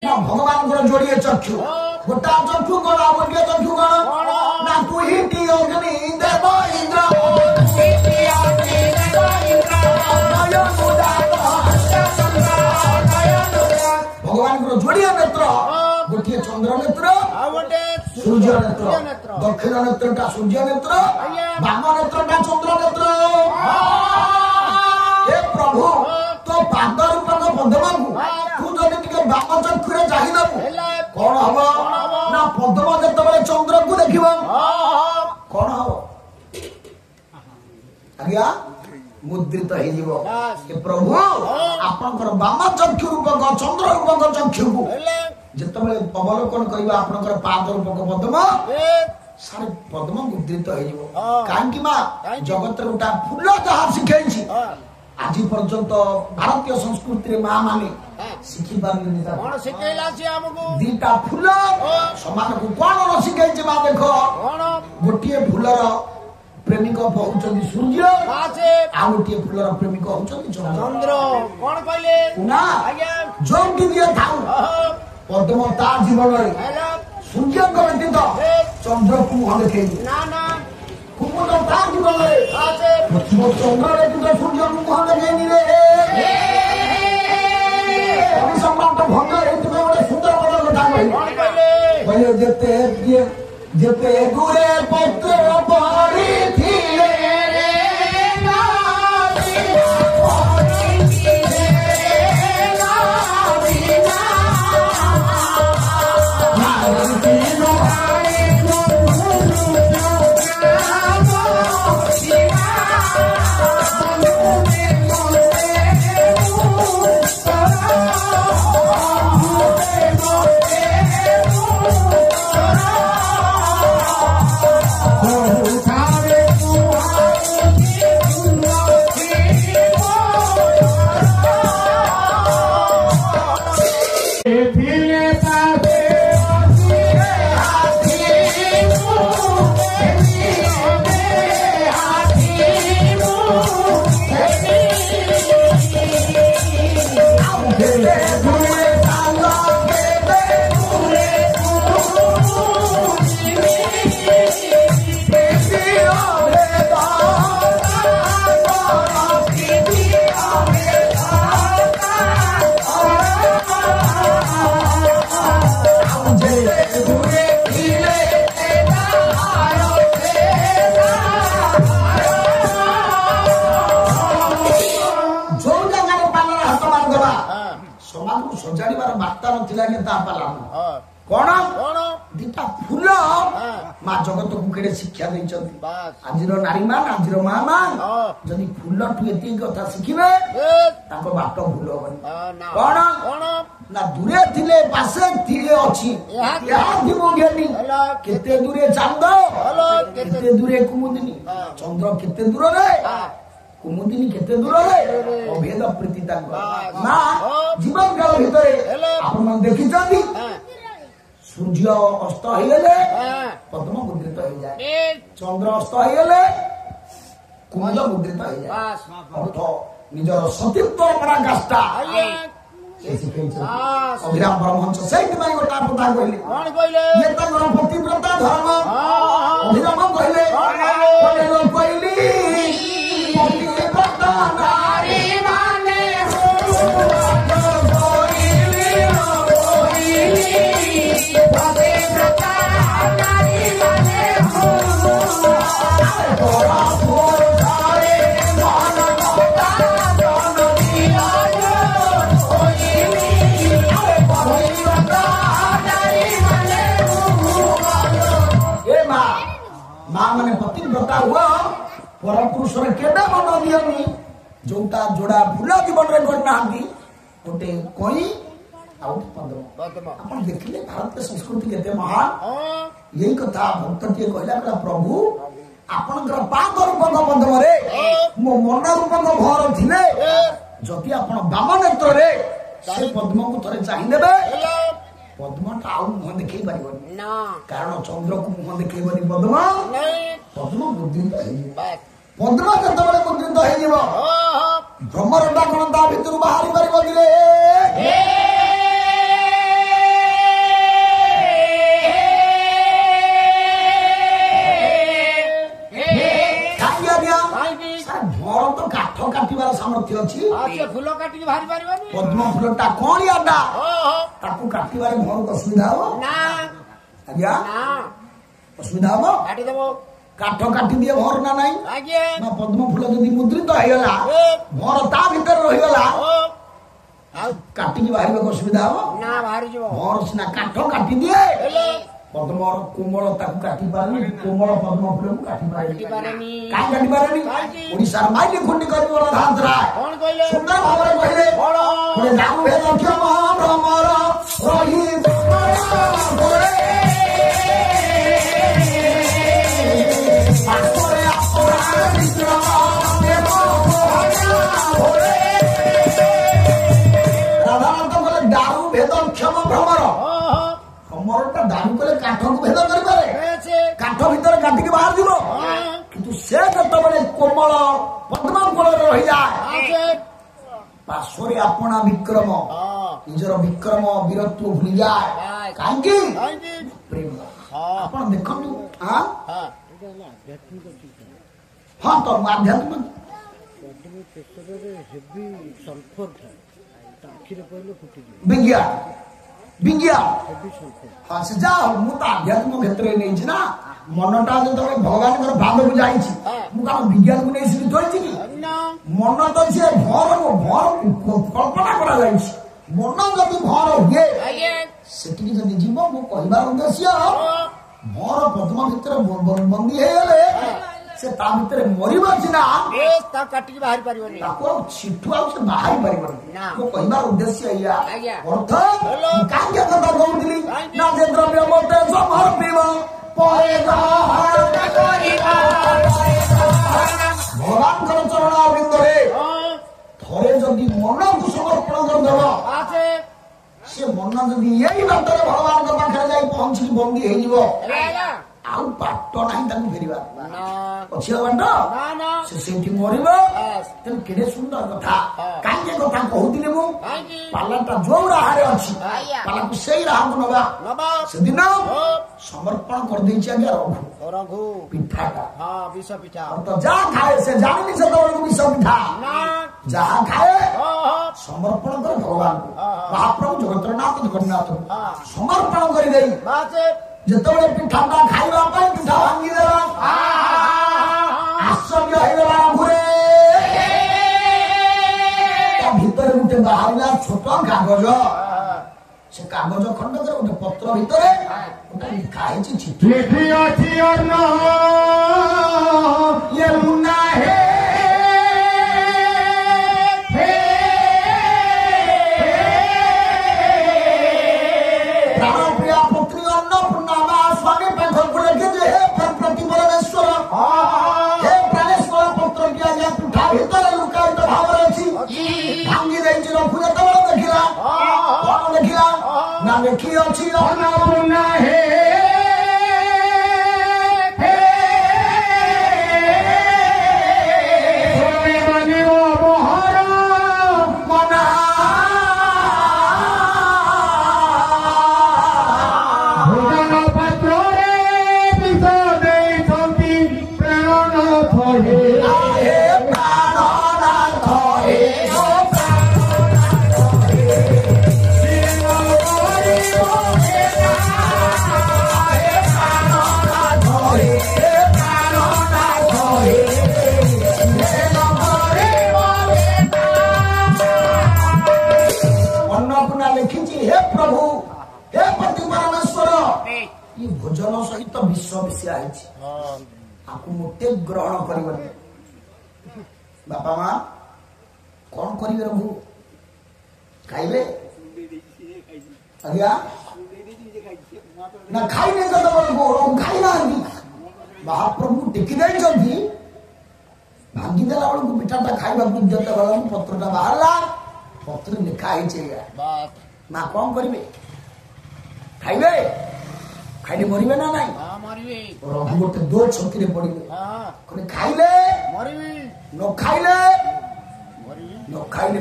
भगवान जोड़िए चक्षु गोटा चक्षु कौन आ गोटे चक्षु कौन ना कुहिटी अग्नि देव इंद्र भगवान जोड़िए नेत्र गोटे चंद्र नेत्र सूर्य नेत्र दक्षिण नेत्रटा सूर्य नेत्र बाम नेत्रटा चंद्र नेत्र हे प्रभु तो पाद रूपक पद्म तू जदि टिके बाम चक्षुरे चाहिदबु कौन हम ना पद्म जेतबे चंद्र को देखिब कौन हम आज्ञा मुद्रित हो जीवो हे प्रभु आपनकर बाम चक्षु रूपक चंद्र रूपक चक्षु को जेतबे अवलोकन करिबा आपनकर पाद रूपक पद्म सारे पद्म मुद्रित हो जीवो कांकी मा जगत गोटा फूल जहा शिखैछि आज पर्यंत भारतीय संस्कृति माँ माने शिखी पारे दीटा फूल समान को कौन न शिखै माँ देख गोटे फूलर प्रेमिक होउछन सूर्य आ गोटे फूलर प्रेमिक होउछन चंद्र कौन कहले ना जो दिए थाउ पद्म ता जीवन रे सूर्य को व्यतीत चंद्र को मुह देखे ना ना कुमुद ता जीवन रे पश्चिम चंद्र रे तू सूर्य को मुह देखे नी रे अभी सम्मान तो भंग रे तू बड़े सुंदर पद कथा कहले जेते गुरे पत्र पड़ी थी रे कौन दीटा फूल माँ जगत को केड़े शिक्षा आज नारी मान आज माँ मान जदि फूल टू एति कथा शिखिबे ताको बाट भूल होबनी कौन ना दूरे थिले पासे थिले अछि या दिमो ज्ञानी केते दूरे चांद केते दूरे कुमुदिनी चंद्र केते दूर रे कुमुदिनी केते दूर रे अभेद प्रीति ताको ना जीवन काल भितरे आपण देखि जदी सूर्य अस्त हो गले पद्म मुद्रित हो जाए चंद्र अस्त हो गले कुमुद मुद्रित हो जाए अर्थ निजर सतीत्व पराकाष्ठा अभिराम परमहंस से गोटा कथा कहले ये तंगर पतिव्रता धर्म अभिराम कहले कहली पतिव्रता नारी माने माँ मैंने पतिव्रता हुआ पर पुरुष केटा मन दियनी जोटा जोड़ा फूला जीवन में घटना गोटे कई आप देखिले भारतीय संस्कृति केते महान यही कथा भक्त टे कहला प्रभु आपनकर पाद रूपक पद्म रे मो मन रूपक घर थिले जदि आपण बाम नेत्र रे से पद्म को थरे चाहि देबे पद्मटा आउ मुह देखै परिबनी ना कारण चंद्र को मुह देखै बनी पद्म नहीं पद्म मुद्रित है पद्म केतबेले मुद्रित है जीव भ्रमरटा कोन ता भितर बाहरी परिबनी रे पद्म फूलटा कणियाटा ताकू काटिबारे मोर असुविधा हो ना आज्ञा ना असुविधा हो काटी देबो काठ काटी दिए भर ना नहीं आज्ञा ना पद्म फूल जदि मुद्रित होइगला भर ता भीतर रहिगला काटी बाहर असुविधा हो ना बाहर जीवो भर सिना काठ काटी दिए पद्मर कोमल ताकू काटी पारनी कोमल पद्म फूल को काटी पारनी काई काटी पारनी ओडिसा माइली खुंडी करि बोला धांतरा कोन कहले सुंदर भाବରେ कहले कोने जाऊ भेद क्षम भ्रमर रही भरे पातरे अपराध विश्राम देव भजना भरे राधानाथ कहले दारू भेद क्षम भ्रमर भ्रमरटा दारू कले काठ को भेद करि पारे काठ भीतर काटी के बाहर जीवो किंतु से जतबेले कोमल पद्म कोल रहि जाए पार्श्वरे अपना विक्रम निजर विक्रम वीरत्व भूली जाए काहेकि प्रेम आपण देखंतु हां हां तो आध्यात्म विज्ञान विज्ञान हाँ से जाओ मु तो आध्यात्म क्षेत्र में नहीं ना मनटा जो भगवान पाद को जाई कौन विज्ञान को नहीं सीधी थोड़ी कि मन तो सी भर भर कल्पना करा मन जदि भर हुए सेठी जदि जीव मु कहबार उद्देश्य भर पद्म भितर बंदी हेले से ता भितर मरिबा सिना ता काटी बाहर परिबनी ताको छिटु आ से बाहर परिबनी को कहबार उद्देश्य या अर्थ कांगे कथा कहउतली ना जे द्रव्य मते समर्पिब परे गहर करिबा भगवान कर चरण अरविंद रे थरे जदि मन को समर्पण कर देबो आसे से मन जदि यही बातरे भगवान के पाखरे जाई पहुंची बंदी हे जीवो आउ पाट नहीं ताकू फेरिबा अच्छी बांट से सेठी मरिब तेन केडे सुंदर कथा कांगे कथा कहउतिले मु पालाटा जो राहारे अछि पाला को सेही राहा को नबा से दिन समर्पण कर देछि आगे रघु पिठाटा हां विष पिठा तो जा खाए से जानि से तो विष पिठा जहां खाए समर्पण कर भगवान को महाप्रभु जगन्नाथ जगन्नाथ समर्पण कर देई जिते पिठाटा खाइबा पिठा भांगी देला आश्चर्य होइगला घुरे भीतर गोटे बाहरिला छोट कागज से कागज खंड गोटे पत्र भितर गोटे लिखा है चिठी लिखी अछि अन्न ये मुन्ना है प्राणप्रिया पुत्री अन्नपूर्णा स्वामी पाठक को लेके जे हे प्रतिबलेश्वर हे प्राणेश्वर पुत्र किया जा पिठा भीतर लुकायित भाव अछि भांगी देछि रखु जतबे देखिला कोन देखिला ना देखि अछि अन्नपूर्णा हे भोजन सहित विश्व मिशिया आपको मोटे ग्रहण कर बापा माँ कौन करेंगे रघु खाइबे आज्ञा ना खाई नहीं तो रघु खाई ना महाप्रभु टेकी भांगी देला बेलू पिठाटा खाइबा जत बेलू पत्रटा बाहर पत्र लिखा है माँ कौन करेंगे खाइबे खाइले मरिबे ना नहीं रघु गोटे दो छंकी पड़े खाइले न खाइले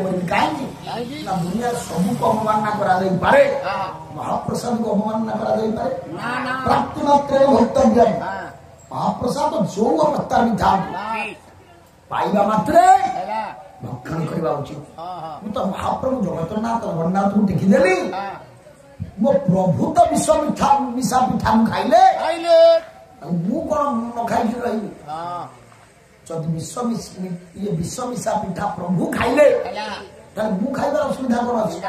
मरिबे कहीं ना दुनिया सबू को अवमानना करा जाई पारे महाप्रसाद को अवमानना करा जाई पारे प्राप्ति मात्र भक्तव्य महाप्रसाद जो अवतार विधान पाइबा मात्रे ଭକ୍ଷଣ କରିବା ଉଚିତ। ହଁ ହଁ ମୁଁ ତ ମହାପ୍ରଭୁ ଜଗତରନାଥ ଜଗନ୍ନାଥଙ୍କୁ ଦେଖିଦେଲି, ହଁ ମୋ ପ୍ରଭୁ ତ ବିଷ ମିଶା ପିଠା ମୁଁ ଖାଇଲେ, ଖାଇଲେ ଆଉ ମୁଁ କଣ ନ ଖାଇକି ରହିବି? ହଁ ଯଦି ବିଷ ମିଶା ପିଠା ପ୍ରଭୁ ଖାଇଲେ, ହେଲା ତାହେଲେ ମୁଁ ଖାଇବାର ଅସୁବିଧା କଣ ଅଛି?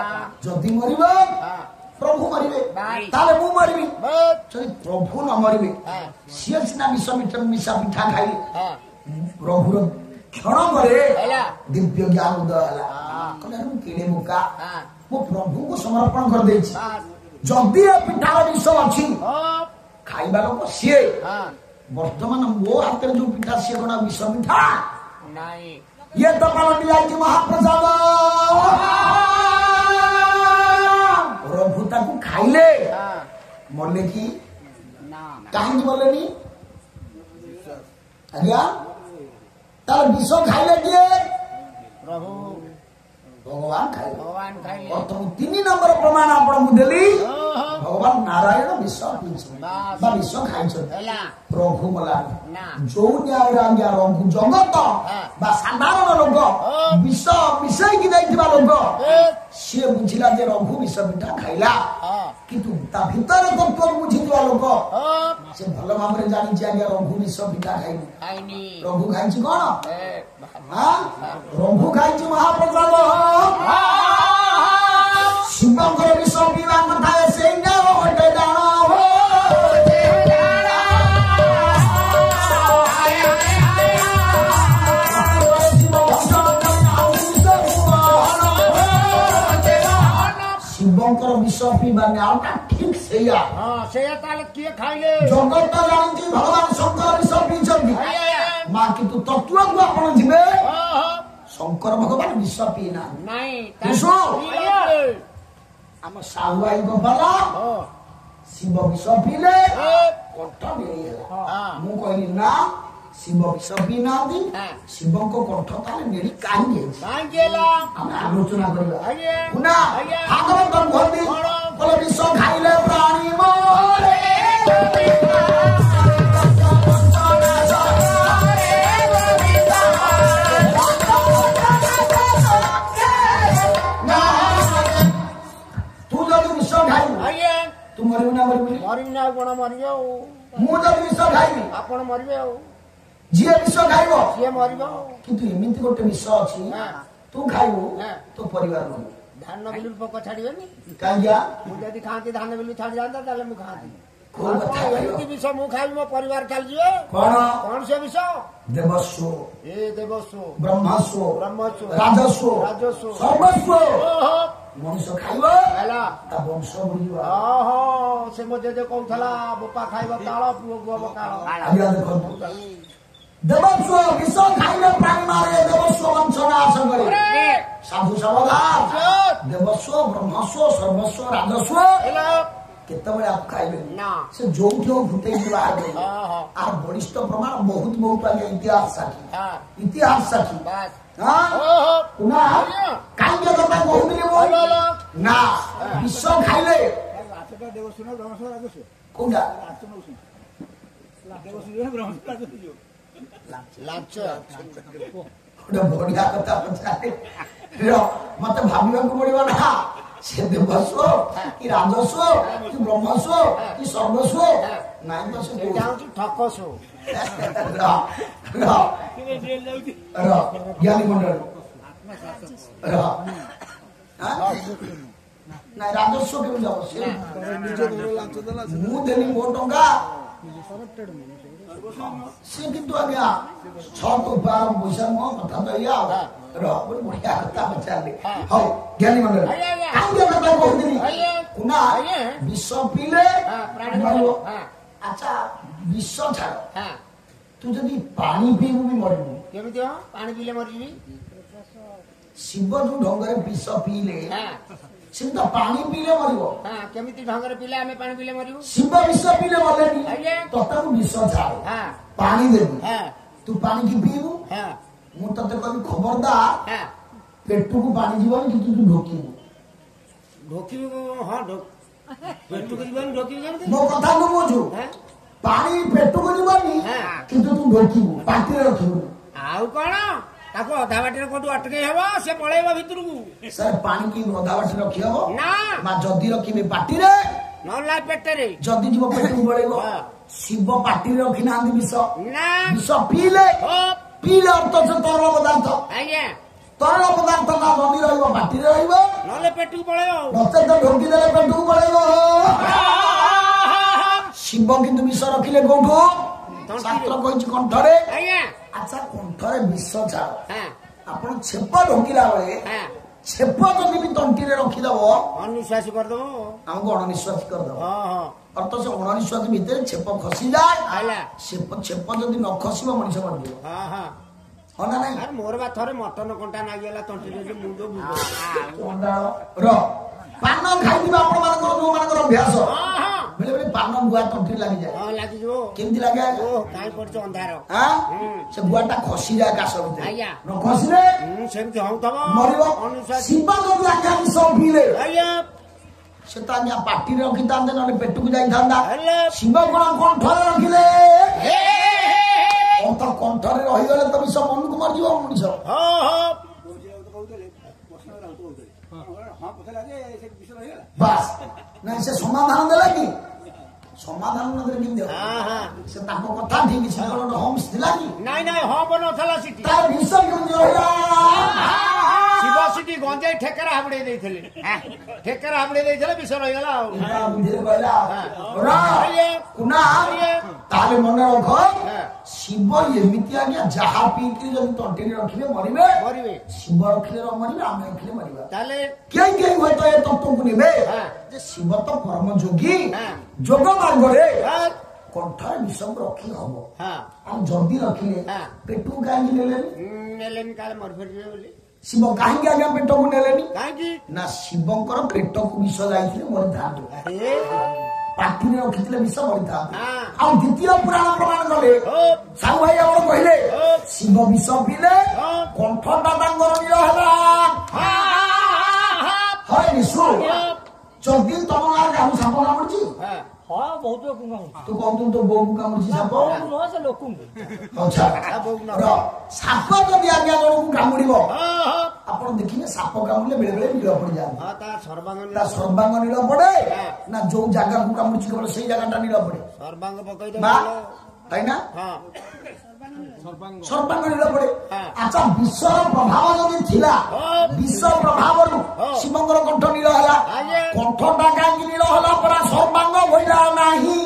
ଯଦି ମରିବ ହଁ ପ୍ରଭୁ ମରିବେ, ବାସ୍। ତାହେଲେ ମୁଁ ମରିବି। ବସ୍ ଯଦି ପ୍ରଭୁ ନ ମରିବେ, ହଁ ସିଏ ସିନା ମିଶା ପିଠା ଖାଇଲେ, ହଁ ପ୍ରଭୁର କ୍ଷଣ ପରେ ହେଲା ଦିବ୍ୟ ଜ୍ଞାନ ଉଦୟ ହେଲା। ହଁ କହିଲେ ମୁଁ କିଣେ ମୁକା, ହଁ ମୁଁ ପ୍ରଭୁଙ୍କୁ ସମର୍ପଣ କରିଦେଇଛି। ବାସ୍ ଯଦି ଏ ପିଠାର ବିଷ ଅଛି, ହଁ ଖାଇବା ଲୋକ ସିଏ। ହଁ ବର୍ତ୍ତମାନ ମୋ ହାତରେ ଯୋଉ ପିଠା, ସିଏ କଣ ବିଷ ପିଠା? ନାଇଁ ଇଏ ତ ପାଲଟି ଯାଇଛି ମହାପ୍ରସାଦ। ପ୍ରଭୁ ତାକୁ ଖାଇଲେ, ହଁ ମଲେ କି? ନା କାହିଁକି ମଲେନି? ଆଜ୍ଞା, ତାର ବିଷ ଖାଇଲେ କିଏ? ପ୍ରଭୁ ଭଗବାନ ଖାଇଲେ। ଭଗବାନ ଖାଇଲେ ପ୍ରଥମ 3 ନମ୍ବର ପ୍ରମାଣ ଆପଣଙ୍କୁ ଦେଲି, ଓହୋ ଭଗବାନ ନାରାୟଣ ବିଷ ପିଇଛନ୍ତି ବାସ୍। ବା ବିଷ ଖାଇଛନ୍ତି, ହେଲା ପ୍ରଭୁ ମଲାନି। ନା ଯୋଉ ନ୍ୟାୟରେ ଆଜ୍ଞା ରଘୁ ଜଗତ ହଁ। ବା ସାଧାରଣ ଲୋକ ହଁ। ବିଷ ମିଶେଇକି ଯାଇଥିବା ଲୋକ, ବସ୍ ସିଏ ବୁଝିଲା ଯେ ରଘୁ ବିଷ ପିଠା ଖାଇଲା, ହଁ କିନ୍ତୁ ତା ଭିତରେ ତତ୍ତ୍ୱ ବୁଝିଥିବା ଲୋକ ହଁ ସେ ଭଲ ଭାବରେ ଜାଣିଛି ଆଜ୍ଞା ରଘୁ ବିଷ ପିଠା ଖାଇନି। ଖାଇନି ରଘୁ ଖାଇଛି କଣ? ଏ ଆଁ? ରଘୁ ଖାଇଛି ମହାପ୍ରସାଦ। ଶିବଙ୍କର ବିଷ ପିଇବା କଥା ସେଇଟା ଗୋଟେ ଜାଣ। ଶିବଙ୍କର ବିଷ ପିଇବା ନ୍ୟାୟଟା ଠିକ ସେଇଆ। ହଁ ସେଇଆ ତାହେଲେ କିଏ ଖାଇଲେ? ଜଗତ ଜାଣିଛି ଭଗବାନ ଶଙ୍କର ବିଷ ପିଇଛନ୍ତି, ମା କିନ୍ତୁ ତତ୍ତ୍ୱକୁ ଆପଣ ଯିବେ, ଶଙ୍କର ଭଗବାନ ବିଷ ପିଇନା। ନାଇଁ ବିଷ ଆମ ସାହୁ ଭାଇଙ୍କ ପାଲା ଶିବ ବିଷ ପିଇଲେ କଣ୍ଠ ନେଇ ହେଲା। ମୁଁ କହିଲି ନା, ଶିବ ବିଷ ପିଇ ନାହାନ୍ତି, ଶିବଙ୍କ କଣ୍ଠ ତାହେଲେ ନେଳି କାହିଁକି ହେଇଛି? କାହିଁକି ହେଲା? ଆମେ ଆଲୋଚନା କରିବା। ଆଜ୍ଞା ପୁନା ଆଜ୍ଞା ଭାଗବତ କୁହନ୍ତି, କଣ? କହିଲେ ବିଷ ଖାଇଲେ ପ୍ରାଣୀ ମରେ। ତୁ ଯଦି ବିଷ ଖାଇବୁ, ଆଜ୍ଞା ତୁ ମରିବୁ ନା ମରିବୁନି? ମରିବି ନା ଆଉ କଣ ମରିବେ ଆଉ? ମୁଁ ଯଦି ବିଷ ଖାଇବି, ଆପଣ ମରିବେ ଆଉ ଯିଏ ବିଷ ଖାଇବ, ସିଏ ମରିବ ଆଉ। କିନ୍ତୁ ଏମିତି ଗୋଟେ ବିଷ ଅଛି, ହଁ। ତୁ ଖାଇବୁ ହଁ। ତୋ ପରିବାର ମରିବ। ଧାନ ବିଲରୁ ପୋକ ଛାଡିବେନି? କାହିଁକି? ମୁଁ ଯଦି ଖାଆନ୍ତି ଧାନ ବିଲୁ ଛାଡି ଯାଆନ୍ତା ତାହେଲେ ମୁଁ ଖାଆନ୍ତି। କୋଉ କଥା ଏମିତି ବିଷ ମୁଁ ଖାଇବି ମୋ ପରିବାର ଚାଲିଯିବେ? କଣ? କଣ ସେ ବିଷ? ଦେବସ୍ୱ, ଏ ଦେବସ୍ୱ ବ୍ରହ୍ମସ୍ୱ, ବ୍ରହ୍ମସ୍ୱ ରାଜସ୍ୱ, ରାଜସ୍ୱ ସର୍ବସ୍ୱ। ଓହୋ ମଣିଷ ଖାଇବ, ହେଲା ତା ବଂଶ ବୁଡ଼ିବ। ଓହୋ ସେ ମୋ ଜେଜେ କହୁଥିଲା ବୋପା ଖାଇବ ତାଳ ପୁଅ ଗୁଅ କାଳ। ଆଜ୍ଞା ଦେଖନ୍ତୁ, ଦେବସ୍ୱ ବିଷ ଖାଇଲେ ପ୍ରାଣୀ ମାରେ, ଦେବସ୍ୱ ବଂଶ ନାଶ କରେ। ସାଧୁ ସାବଧାନ, ଦେବସ୍ୱ, ବ୍ରହ୍ମସ୍ୱ, ସର୍ବସ୍ୱ, ରାଜସ୍ୱ ହେଲା କେତେବେଳେ ଆକୁ ଖାଇବେନି। ନା ସେ ଯୋଉଠି ହଉ ଫୁଟେଇକି ବାହାର କରିବେ। ଓହୋ আর বরিষ্ঠ প্রমাণ বহুত বহুত আগে ইতিহাস সাক্ষী, হ্যাঁ ইতিহাস সাক্ষী। বাস হ্যাঁ ওহো না কাইকে কথা কহুনি না, বিষ খাইলে কোনটা লাঞ্চ ଗୋଟେ ବଢିଆ କଥା ପଚାରେ। ମତେ ଭାବିବାକୁ ପଡିବ ନା, ସେ ଦେବସ୍ୱ କି ରାଜସ୍ୱ କି ବ୍ରହ୍ମସ୍ୱ କି ସର୍ବସ୍ୱ ନାଇଁ ତ ସେ ସେଇଟା ହଉଛି ଠକସୁ। ଜ୍ଞାନୀ ମଣ୍ଡଳ ନାଇଁ ରାଜସ୍ୱ କେମିତି ହବ? ମୁଁ ଦେଲି ମୋ ଟଙ୍କା, ସେ କିନ୍ତୁ ଆଜ୍ଞା 6 ପଇସା ମୋ କଥା ତ ଇଆ ବଢିଆ କଥା ପଚାରିଲେ। ହଉ ଜ୍ଞାନୀ ମଣ୍ଡଳ କାହିଁକି କଥା କହୁଥିଲି କୁନା, ବିଷ ପିଇଲେ ମରିବ। ଆଚ୍ଛା ବିଷ ଛାଡ, ତୁ ଯଦି ପାଣି ପିଇବୁ ବି ମରିବୁ। କେମିତି ହଁ ପାଣି ପିଇଲେ ମରିଯିବି? ଶିବ ଯୋଉ ଢଙ୍ଗରେ ବିଷ ପିଇଲେ, ସେ ତ ପାଣି ପିଇଲେ ମରିବ। କେମିତି ଢଙ୍ଗରେ ପିଇଲେ ଆମେ ପାଣି ପିଇଲେ ମରିବୁ? ଶିବ ବିଷ ପିଇଲେ ମଲେନି, ତତେ ମୁଁ ବିଷ ଛାଡେ ପାଣି ଦେବି, ତୁ ପାଣିକି ପିଇବୁ। ମୁଁ ତତେ କହିବି ଖବରଦାର ପେଟକୁ ପାଣି ଯିବନି, କିନ୍ତୁ ତୁ ଢୋକିବୁ। ଢୋକିବି? ହଁ ପେଟକୁ ଯିବନି, ଢୋକିବି କେମିତି? ମୋ କଥା ତୁ ବୁଝୁ, ପାଣି ପେଟକୁ ଯିବନି କିନ୍ତୁ ତୁ ଢୋକିବୁ, ପାଟିରେ ରଖିବୁ। ଆଉ କଣ ତାକୁ ଅଧା ବାଟରେ କୋଉଠୁ ଅଟକେଇ ହବ ସେ ପଳେଇବ ଭିତରକୁ ସାର୍ ପାଣି କି ଅଧା ବାଟରେ ରଖି ହବ ନା ମା ଯଦି ରଖିବେ ପାଟିରେ ନହେଲେ ପେଟରେ ଯଦି ଯିବ ପେଟକୁ ପଳେଇବ ଶିବ ପାଟିରେ ରଖି ନାହାନ୍ତି ବିଷ ନା ବିଷ ପିଇଲେ ପିଇଲେ ଅର୍ଥ ସେ ତରଳ ପଦାର୍ଥ ଆଜ୍ଞା ତରଳ ପଦାର୍ଥ ନା ଯଦି ରହିବ ପାଟିରେ ରହିବ ନହେଲେ ପେଟକୁ ପଳେଇବ ନଚେତ ଢୋକି ଦେଲେ ପେଟକୁ ପଳେଇବ ଶିବ କିନ୍ତୁ ବିଷ ରଖିଲେ କୋଉଠୁ ଶାସ୍ତ୍ର କହିଛି କଣ୍ଠରେ ଆଜ୍ଞା ଆଚ୍ଛା କଣ୍ଠରେ ବିଷ ଛାଡ଼ ହଁ ଆପଣ ଛେପ ଢୋକିଲା ବେଳେ ହଁ ଛେପ ଯଦି ବି ତଣ୍ଟିରେ ରଖିଦବ ଅନିଶ୍ୱାସୀ କରିଦବ ଆମକୁ ଅଣନିଶ୍ୱାସୀ କରିଦବ ହଁ ହଁ ଅର୍ଥ ସେ ଅଣନିଶ୍ୱାସୀ ଭିତରେ ଛେପ ଖସିଯାଏ ଆଇଲା ଛେପ ଯଦି ନ ଖସିବ ମଣିଷ ମରିଯିବ ହଁ ହଁ ହଁ ନା ନାଇଁ ଆରେ ମୋର ବା ଥରେ ମଟନ କଣ୍ଟା ନାଗିଗଲା ତଣ୍ଟିରେ ଯେ ମୁଣ୍ଡ ର ପାନ ଖାଇଥିବା ଆପଣ ମାନଙ୍କର ଯୋଉମାନଙ୍କର ଅଭ୍ୟାସ ବେଳେ ବେଳେ ପାନ ଗୁଆ ତଣ୍ଟିରେ ଲାଗିଯାଏ ହଁ ଲାଗିଯିବ କେମିତି ଲାଗେ ଓ କାଇଁ ପଡିଛ ଅନ୍ଧାର ସେ ଗୁଆଟା ଖସିଯାଏ କାଶ ଭିତରେ ଆଜ୍ଞା ନ ଖସିଲେ ସେମିତି ହଉଥବ ମରିବ ଅନିଶ୍ୱାସୀ ଶିବ ଯଦି ଆଜ୍ଞା ବିଷ ପିଇଲେ ଆଜ୍ଞା ସେ ତ ଆଜ୍ଞା ପାଟିରେ ରଖିଥାନ୍ତେ ନହେଲେ ପେଟକୁ ଯାଇଥାନ୍ତା ହେଲେ ଶିବ କଣ କଣ୍ଠରେ ରଖିଲେ ତ କଣ୍ଠରେ ରହିଗଲେ ତ ବିଷ ମନକୁ ମରିଯିବ ମଣିଷ ବାସ୍ ନାଇଁ ସେ ସମାଧାନ ଦେଲା କି ସମାଧାନ ନଦେଲେ କେମିତି ହବ ସେ ତାଙ୍କ କଥା ଠିକ ଶିବର ହୋମ୍ସ ଥିଲା କି ନାଇଁ ନାଇଁ ହଁ ବନଥିଲା ସେଠି ତାର ବିଷ କେମିତି ରହିଲା ଶିବ ସେଠି ଗଞ୍ଜେଇ ଠେକେରା ହାବୁଡେଇ ଦେଇଥିଲେ ଠେକେରା ହାବୁଡେଇ ଦେଇଥିଲେ ବିଷ ରହିଗଲା ଆଉ ତାହେଲେ ମନେ ରଖ ଶିବ ଏମିତି ଆଜ୍ଞା ଯାହା ପିଇକି ଯଦି ତଣ୍ଟିରେ ରଖିବେ ମରିବେ ମରିବେ ଶିବ ରଖିଲେ ନ ମରିବେ ଆମେ ରଖିଲେ ମରିବା ତାହେଲେ କେହି କେହି ହୁଏତ ଏ ତତ୍ତ୍ୱକୁ ନେବେ ଯେ ଶିବ ତ ପରମ ଯୋଗୀ ଯୋଗ ମାର୍ଗରେ କଣ୍ଠରେ ବିଷକୁ ରଖି ହବ ଆଉ ଯଦି ରଖିଲେ ପେଟକୁ କାହିଁକି ନେଲେନି କାଳେ ମରିଫେରିବେ ବୋଲି ଶିବ କାହିଁକି ଆଜ୍ଞା ପେଟକୁ ନେଲେନି କାହିଁକି ନା ଶିବଙ୍କର ପେଟକୁ ବିଷ ଯାଇଥିଲେ ମରିଥାନ୍ତୁ ପାଟିରେ ରଖିଥିଲେ ବିଷ ମରିଥାନ୍ତୁ ଆଉ ଦ୍ୱିତୀୟ ପୁରାଣ ପ୍ରମାଣ କଲେ ସାହୁ ଭାଇ ଆମର କହିଲେ ଶିବ ବିଷ ପିଇଲେ କଣ୍ଠଟା ତାଙ୍କର ନୀଳ ହେଲା ହଁ ନିଶୁ ଯଦି ତମ ଗାଁ କାହାକୁ ସାପ କାମୁଡୁଛି ହଁ ବହୁତ ତୁ କହୁଛୁ ତୋ ବୋଉକୁ କାମୁଡୁଛି ସାପ ନୁହଁ ସେ ଲୋକଙ୍କୁ ସାପ ଯଦି ଆଜ୍ଞା ଜଣକୁ କାମୁଡିବ ଆପଣ ଦେଖିବେ ସାପ କାମୁଡିଲେ ବେଳେ ବେଳେ ନୀଳ ପଡିଯାନ୍ତି ତା ସର୍ବାଙ୍ଗ ନୀଳ ପଡେ ନା ଯୋଉ ଜାଗାକୁ କାମୁଡୁଛି କେବଳ ସେଇ ଜାଗାଟା ନୀଳ ପଡେ ସର୍ବାଙ୍ଗ ପକେଇ ନା ସର୍ବାଙ୍ଗ ନୀଳ ପଡେ ଆଚ୍ଛା ବିଷର ପ୍ରଭାବ ଯଦି ଥିଲା ବିଷ ପ୍ରଭାବରୁ ଶିବଙ୍କର କଣ୍ଠ ନୀଳ ହେଲା କଣ୍ଠଟା କାହିଁକି ନୀଳ ହେଲା ପରା ସର୍ବାଙ୍ଗ ଭଇଲା ନାହିଁ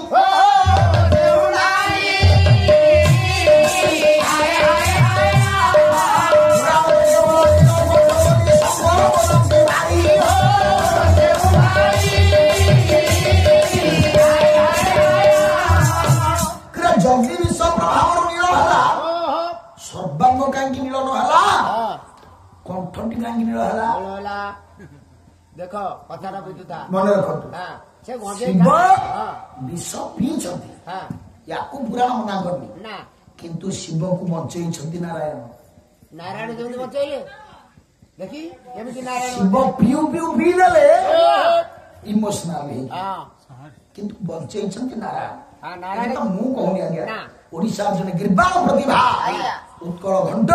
ଜଲ୍ଦି ବିଷ ପ୍ରଭାବରୁ ନୀଳ ହେଲା ସର୍ବାଙ୍ଗ କାହିଁକି ନୀଳ ନ ହେଲା କଣ୍ଠଟି କାହିଁକି ନୀଳ ହେଲା ଦେଖ କଥାଟା ବୁଝୁଥା ମନେ ରଖନ୍ତୁ ଶିବ ବିଷ ପିଇଛନ୍ତି ୟାକୁ ପୁରାଣ ମନା କରିନି କିନ୍ତୁ ଶିବକୁ ବଞ୍ଚେଇଛନ୍ତି ନାରାୟଣ ନାରାୟଣ କେମିତି ବଞ୍ଚେଇଲେ ଦେଖି କେମିତି ନାରାୟଣ ଶିବ ପିଉ ପିଉ ପିଇଦେଲେ ଇମୋସନାଲ ହେଇକି କିନ୍ତୁ ବଞ୍ଚେଇଛନ୍ତି ନାରାୟଣ ମୁଁ କହୁନି ଆଜ୍ଞା ଓଡିଶାର ଜଣେ ଗିର୍ବାଣ ପ୍ରତିଭା ଉତ୍କଳ ଘଣ୍ଟ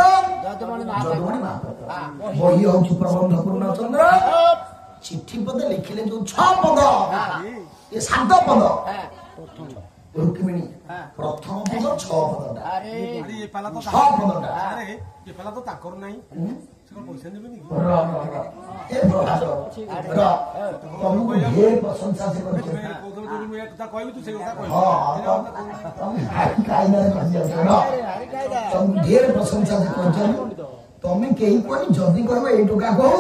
ଯଦୁମଣି ମହାପାତ୍ର ବହି ହଉଛି ପ୍ରବନ୍ଧ ପୂର୍ଣ୍ଣଚନ୍ଦ୍ର ଚିଠି ପଦେ ଲେଖିଲେ ଯୋଉ 6 ପଦ ଏ 7 ପଦ ରୁକ୍ମିଣୀ ପ୍ରଥମ ପଦ 6 ପଦଟା 6 ପଦଟା ତାଙ୍କର ନାହିଁ ପଇସା ନେବେନି ତମକୁ ଢେର ପ୍ରଶଂସା ସେ କରୁଛନ୍ତି ତମକୁ ଢେର ପ୍ରଶଂସା ସେ କରୁଛନ୍ତି ତମେ କେହି କୁହନି ଯଦି କହିବ ଏଇ ଟଙ୍କା କହୁ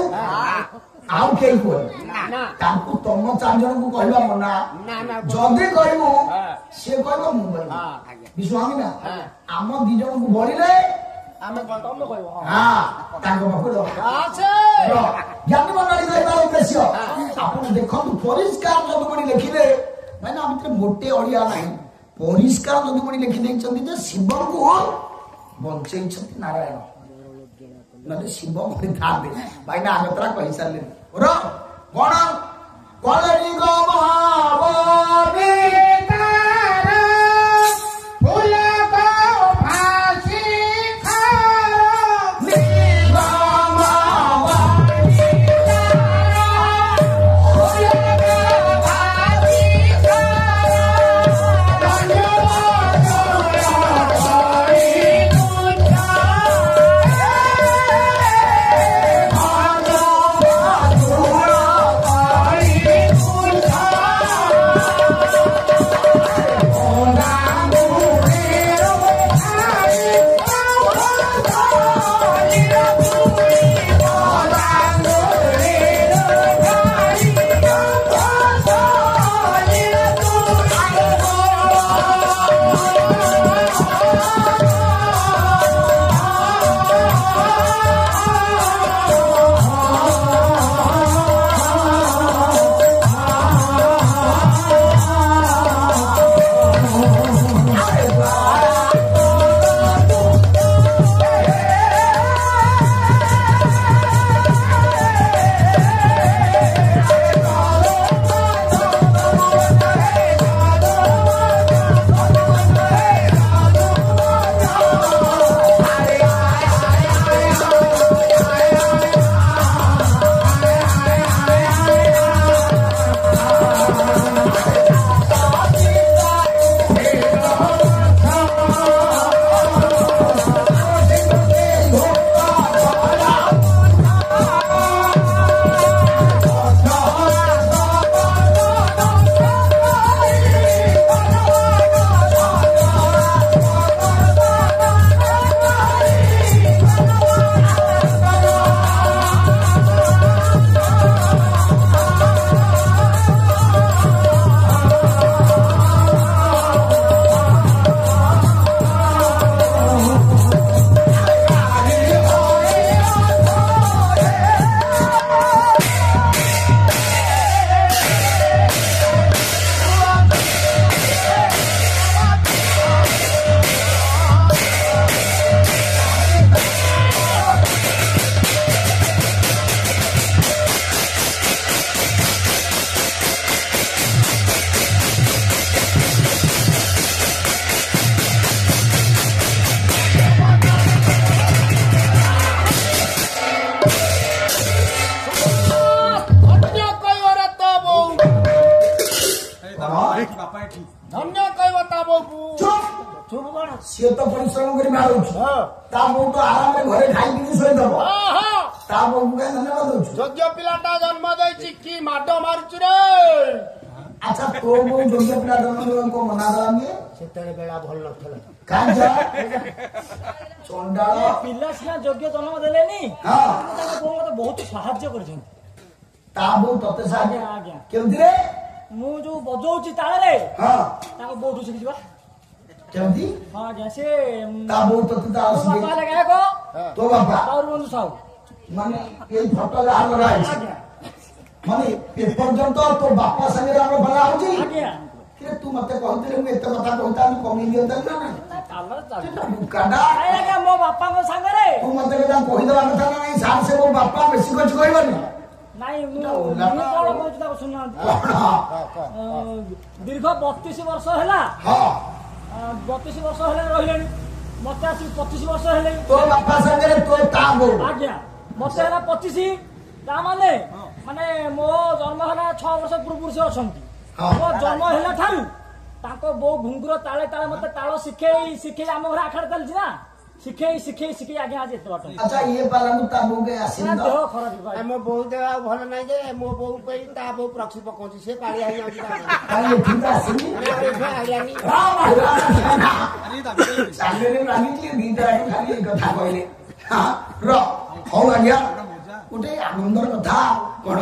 ଆଉ କେହି କୁହନି ତାଙ୍କୁ ତମ 4 ଜଣଙ୍କୁ କହିବା ମନା ଯଦି କହିବୁ ସିଏ କହିବ ମୁଁ କହିବି ବିଶ୍ୱାସ ନା ଆମ 2 ଜଣଙ୍କୁ ବଳିଲେ ତାଙ୍କ ପାଖକୁ ଜ୍ଞାନୀ ମଣ୍ଡଳୀ କହିବାର ଉଦ୍ଦେଶ୍ୟ ଆପଣ ଦେଖନ୍ତୁ ପରିଷ୍କାର ଯଦୁମଣି ଲେଖିଲେ ଭାଇନା ଆମ ଭିତରେ ମୋଟେ ଅଳିଆ ନାହିଁ ପରିଷ୍କାର ଯଦୁମଣି ଲେଖିଦେଇଛନ୍ତି ଯେ ଶିବଙ୍କୁ ବଞ୍ଚେଇଛନ୍ତି ନାରାୟଣ ନହେଲେ ଶିବ ମରିଥାନ୍ତେ ଭାଇନା ଆଗତରା କହିସାରିଲେନି କଣ କଳିଗ ମହାବୀ ବାପା ଏଠି ଧନ୍ୟ କହିବ ତା ବୋଉକୁ। ଚୁପ୍ ଚୁପ କଣ? ସିଏ ତ ପରିଶ୍ରମ କରି ବାହାରୁଛି ତା ବୋଉ ତ ଆରାମରେ ଘରେ ଖାଇକି ଶୋଇଦବ ତା ବୋଉକୁ କାହିଁ ଧନ୍ୟବାଦ ଦଉଛୁ? ଯୋଗ୍ୟ ପିଲାଟା ଜନ୍ମ ଦେଇଛି କି ମାଡ ମାରୁଛୁ ରେ। ଆଚ୍ଛା ତୋ ବୋଉ ଯୋଗ୍ୟ ପିଲା ଜନ୍ମ ଦେବାକୁ ମନା କଲାନି ସେତେବେଳେ ବେଳା ଭଲ ନଥିଲା। କାହିଁକି ଚଣ୍ଡାଳ ପିଲା ସିନା ଯୋଗ୍ୟ ଜନ୍ମ ଦେଲେନି ହଁ ତାଙ୍କ ବୋଉ ମତେ ବହୁତ ସାହାଯ୍ୟ କରିଛନ୍ତି। ତା ବୋଉ ତତେ ସାହାଯ୍ୟ ଆଜ୍ଞା, ଆଜ୍ଞା। କେମିତିରେ? ମୁଁ ଯୋଉ ବଜଉଛି ତାଳରେ ହଁ ତାଙ୍କ ବୋଉଠୁ ଶିଖିଛି ବା। କେମିତି? ହଁ ଆଜ୍ଞା ସେ ତା ବୋଉ ତତେ ତା ମୋ ବାପା ହେଲେ ଗାୟକ ତୋ ବାପା ବାଉରୁ ବନ୍ଧୁ ସାହୁ। ମାନେ ଏଇ ଫଟୋ ଯାହା ଲଗା ହେଇଛି ଆଜ୍ଞା ମାନେ ଏପର୍ଯ୍ୟନ୍ତ ତୋ ବାପା ସାଙ୍ଗରେ ଆମର ଭଲ ହଉଛି ଆଜ୍ଞା କିରେ ତୁ ମତେ କହିଥିଲେ ମୁଁ ଏତେ କଥା କହିଥାନ୍ତି କମେଇ ଦିଅନ୍ତାନି ନା ନାହିଁ? ତାଳରେ ଚାଲିଛି। ବୁକାଟା ଆଜ୍ଞା ମୋ ବାପାଙ୍କ ସାଙ୍ଗରେ ତୁ ମତେ କଥା କହିଦବା କଥା ନା ନାହିଁ ସାର୍ ସେ ମୋ ବାପା ବେଶୀ କିଛି କହିବନି ନାଇଁ ମୁଁ କଣ କହୁଛି ତାକୁ ଶୁଣୁନାହାନ୍ତି। ଦୀର୍ଘ 32 ବର୍ଷ ହେଲା ହଁ 32 ବର୍ଷ ହେଲେ ରହିଲେଣି ମତେ ଆସିକି 25 ବର୍ଷ ହେଲେଣି। ତୋ ବାପା ସାଙ୍ଗରେ ତୋ ତା ବୋଉ ଆଜ୍ଞା ମତେ ହେଲା 25 ତା ମାନେ ମୋ ଜନ୍ମ ହେଲା 6 ବର୍ଷ ପୂର୍ବରୁ ସେ ଅଛନ୍ତି। ମୋ ଜନ୍ମ ହେଲା ଠାରୁ ତାଙ୍କ ବୋଉ ଘୁଙ୍ଗୁର ତାଳେ ତାଳେ ମତେ ତାଳ ଶିଖେଇ ଆମ ଘରେ ଆଖାଡ ଚାଲିଛି ନା ଶିଖେଇ ଆଜ୍ଞା ଆଜି ଏତେ ବାଟ। ଆଚ୍ଛା ଇଏ ପାଲାକୁ ତା ବୋଉ କାହିଁ ଆସିନି ତ? ଦେହ ଖରାପ ମୋ ବୋଉ ଦେହ ଆଉ ଭଲ ନାହିଁ ଯେ ମୋ ବୋଉ ପାଇଁ ତା ବୋଉ ପ୍ରକ୍ସି ପକଉଛି। ସେ ପାଳିଆ ହେଇଯାଉଛି କାହିଁ ଏଠିକି ଆସିନି? ଆଇଲାନି। ଚାଲିରେ ଲାଗିଛି ଦିଟା ଖାଲି ଏଇ କଥା କହିଲେ ହଉ ଆଜ୍ଞା ଗୋଟେ ଆନନ୍ଦର କଥା କଣ